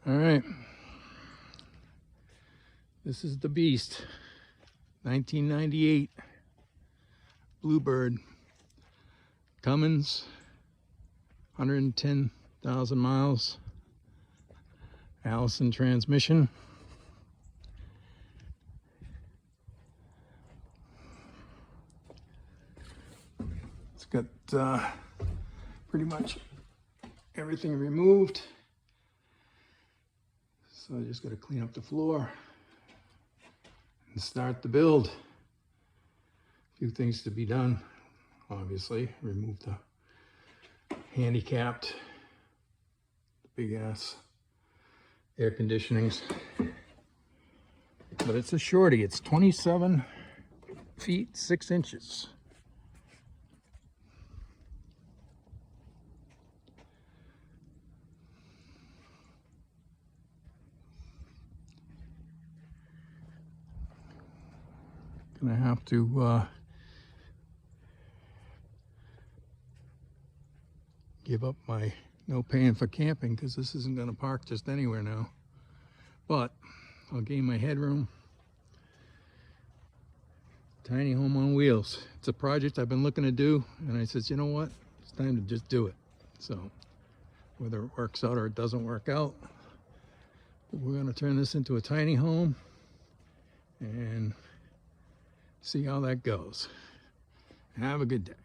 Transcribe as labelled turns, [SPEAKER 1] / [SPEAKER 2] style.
[SPEAKER 1] All right. This is the beast. 1998 Blue Bird. Cummins. 110,000 miles. Allison transmission. It's got pretty much everything removed. So I just got to clean up the floor and start the build. A few things to be done, obviously. Remove the handicapped, the big ass air conditionings. But it's a shorty. It's 27 feet 6 inches. Gonna have to give up my no paying for camping because this isn't gonna park just anywhere now. But I'll gain my headroom. Tiny home on wheels. It's a project I've been looking to do, and I said, you know what? It's time to just do it. So whether it works out or it doesn't work out, we're gonna turn this into a tiny home and see how that goes. Have a good day.